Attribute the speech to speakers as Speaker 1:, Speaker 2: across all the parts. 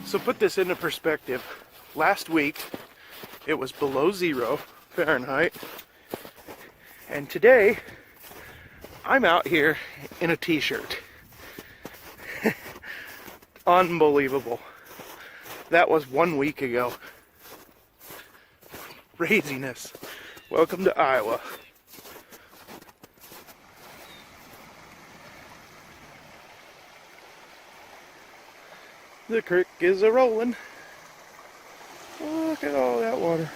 Speaker 1: So put this into perspective. Last week, it was below 0 Fahrenheit. And today, I'm out here in a t-shirt. Unbelievable. That was 1 week ago. Craziness. Welcome to Iowa. The creek is a-rolling. Look at all that water.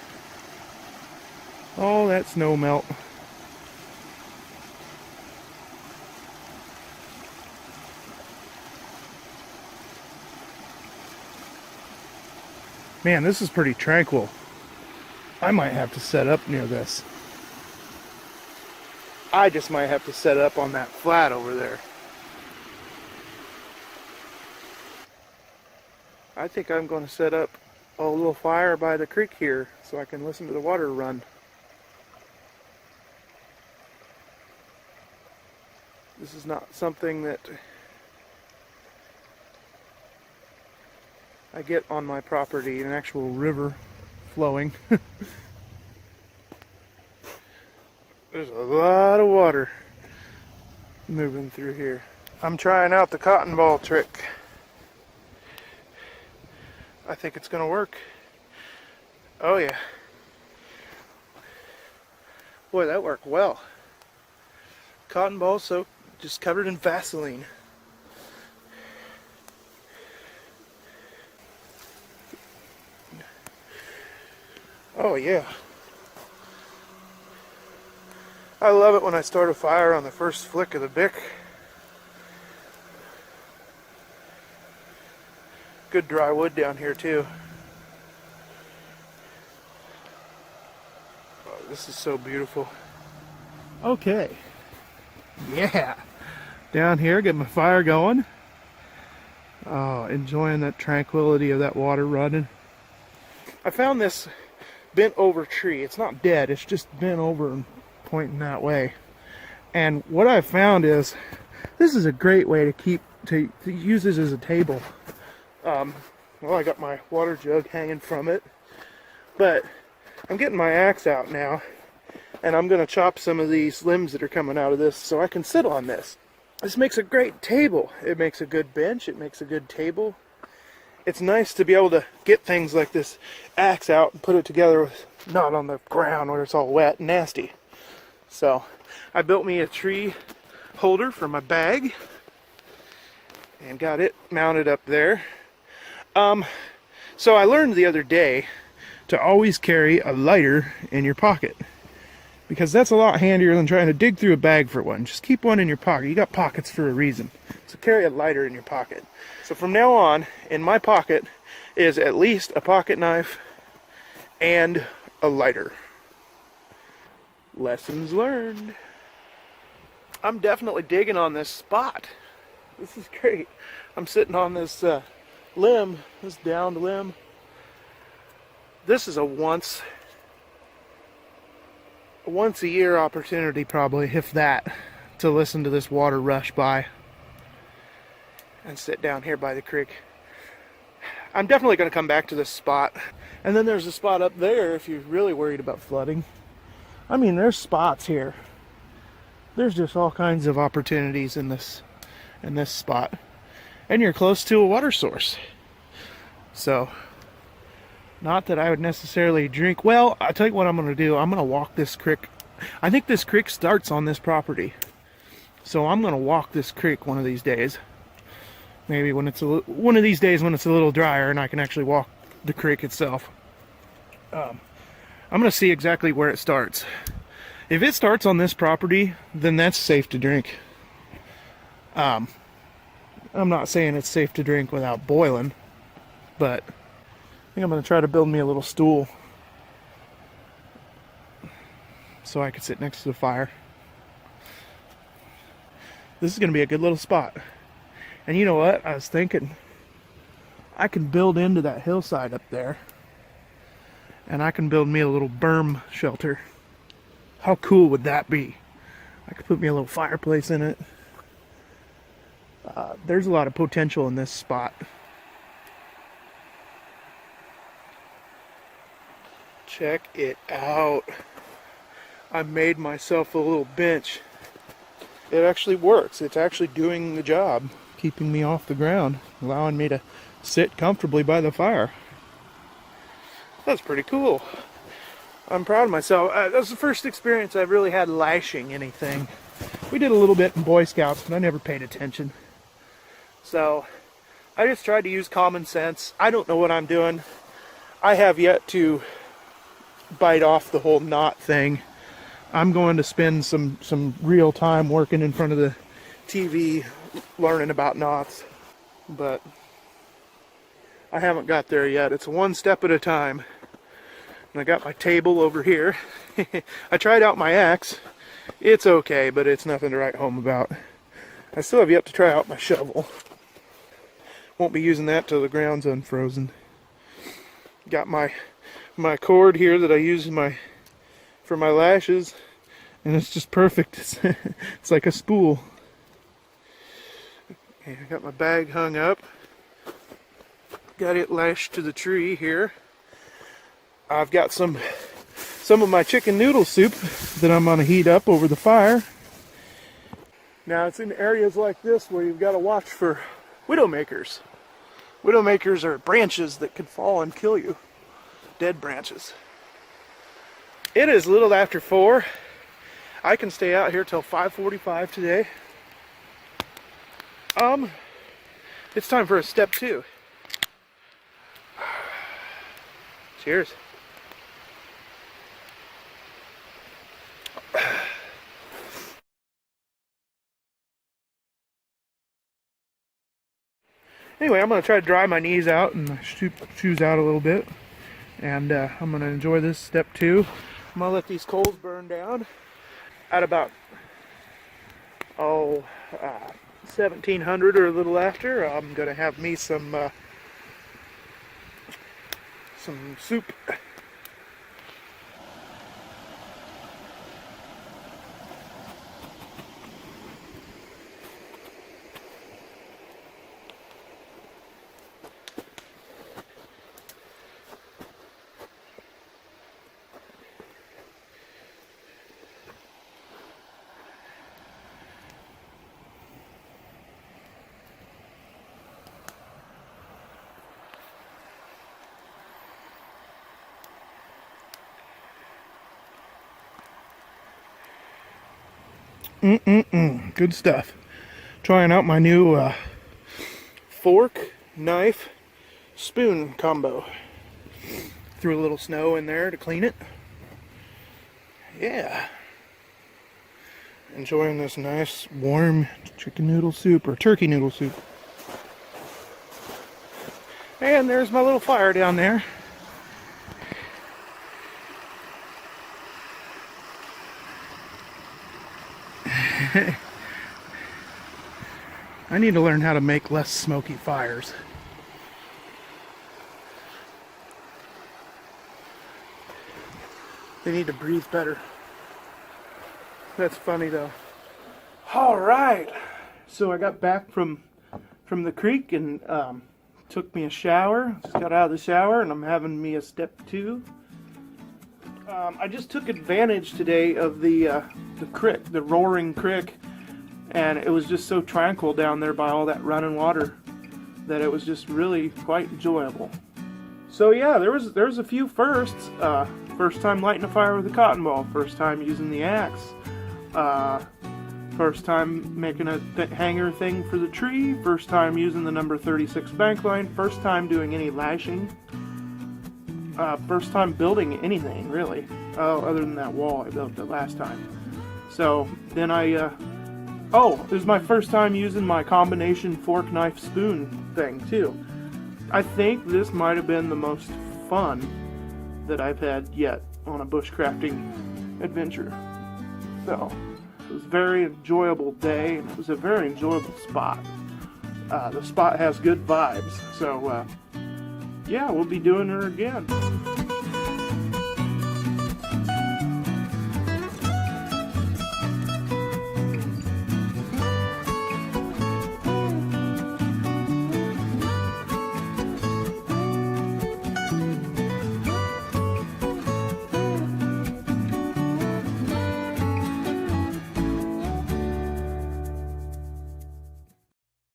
Speaker 1: All that snow melt. Man, this is pretty tranquil. I might have to set up near this. I just might have to set up on that flat over there. I think I'm going to set up a little fire by the creek here so I can listen to the water run. This is not something that I get on my property, an actual river flowing. There's a lot of water moving through here. I'm trying out the cotton ball trick. I think it's gonna work. Oh yeah. Boy, that worked well. Cotton ball soaked, just covered in Vaseline. Oh yeah. I love it when I start a fire on the first flick of the Bic. Good dry wood down here too. Oh, this is so beautiful. Okay. Yeah. Down here, get my fire going. Oh, enjoying that tranquility of that water running. I found this bent over tree. It's not dead, it's just bent over and pointing that way. And what I found is this is a great way to use this as a table. Well, I got my water jug hanging from it, but I'm getting my axe out now, and I'm going to chop some of these limbs that are coming out of this so I can sit on this. This makes a great table. It makes a good bench. It makes a good table. It's nice to be able to get things like this axe out and put it together with not on the ground where it's all wet and nasty. So I built me a tree holder for my bag and got it mounted up there. So I learned the other day to always carry a lighter in your pocket, because that's a lot handier than trying to dig through a bag for one. Just keep one in your pocket. You got pockets for a reason. So carry a lighter in your pocket. So from now on, in my pocket is at least a pocket knife and a lighter. Lessons learned. I'm definitely digging on this spot. This is great. I'm sitting on this limb, this downed limb. This is a once a year opportunity, probably, if that, to listen to this water rush by and sit down here by the creek. I'm definitely going to come back to this spot. And then there's a spot up there if you're really worried about flooding. I mean, there's spots here. There's just all kinds of opportunities in this spot. And you're close to a water source. So, not that I would necessarily drink. Well, I'll tell you what I'm going to do. I'm going to walk this creek. I think this creek starts on this property. So I'm going to walk this creek one of these days. Maybe when it's one of these days when it's a little drier and I can actually walk the creek itself. I'm going to see exactly where it starts. If it starts on this property, then that's safe to drink. I'm not saying it's safe to drink without boiling, but I think I'm going to try to build me a little stool so I could sit next to the fire. This is going to be a good little spot. And you know what? I was thinking I can build into that hillside up there, and I can build me a little berm shelter. How cool would that be? I could put me a little fireplace in it. There's a lot of potential in this spot. Check it out. I made myself a little bench. It actually works. It's actually doing the job, keeping me off the ground, allowing me to sit comfortably by the fire. That's pretty cool. I'm proud of myself. That was the first experience I've really had lashing anything. We did a little bit in Boy Scouts, but I never paid attention. So I just tried to use common sense. I don't know what I'm doing. I have yet to bite off the whole knot thing. I'm going to spend some real time working in front of the TV learning about knots, but I haven't got there yet. It's one step at a time. And I got my table over here. I tried out my axe. It's okay, but it's nothing to write home about. I still have yet to try out my shovel. Won't be using that till the ground's unfrozen. Got my cord here that I use for my lashes, and it's just perfect. It's like a spool. Okay, I got my bag hung up. Got it lashed to the tree here. I've got some of my chicken noodle soup that I'm going to heat up over the fire. Now it's in areas like this where you've got to watch for widowmakers. Widowmakers are branches that could fall and kill you. Dead branches. It is a little after 4. I can stay out here till 5:45 today. It's time for a step 2. Cheers. Anyway, I'm going to try to dry my knees out and my shoes out a little bit. And I'm going to enjoy this step 2. I'm going to let these coals burn down at about 1700 or a little after. I'm going to have me some soup. Good stuff. Trying out my new fork, knife, spoon combo. Threw a little snow in there to clean it. Yeah. Enjoying this nice warm chicken noodle soup or turkey noodle soup. And there's my little fire down there. I need to learn how to make less smoky fires. They need to breathe better. That's funny though. All right. So I got back from the creek and took me a shower. Just got out of the shower and I'm having me a step 2. I just took advantage today of the creek, the roaring creek, and it was just so tranquil down there by all that running water that it was just really quite enjoyable. So yeah, there was a few firsts. First time lighting a fire with a cotton ball. First time using the axe. First time making a hanger thing for the tree. First time using the number 36 bank line. First time doing any lashing. First time building anything, really. Other than that wall I built the last time. So then it was my first time using my combination fork, knife, spoon thing too. I think this might have been the most fun that I've had yet on a bushcrafting adventure. So it was a very enjoyable day, and it was a very enjoyable spot. The spot has good vibes, so yeah, we'll be doing her again.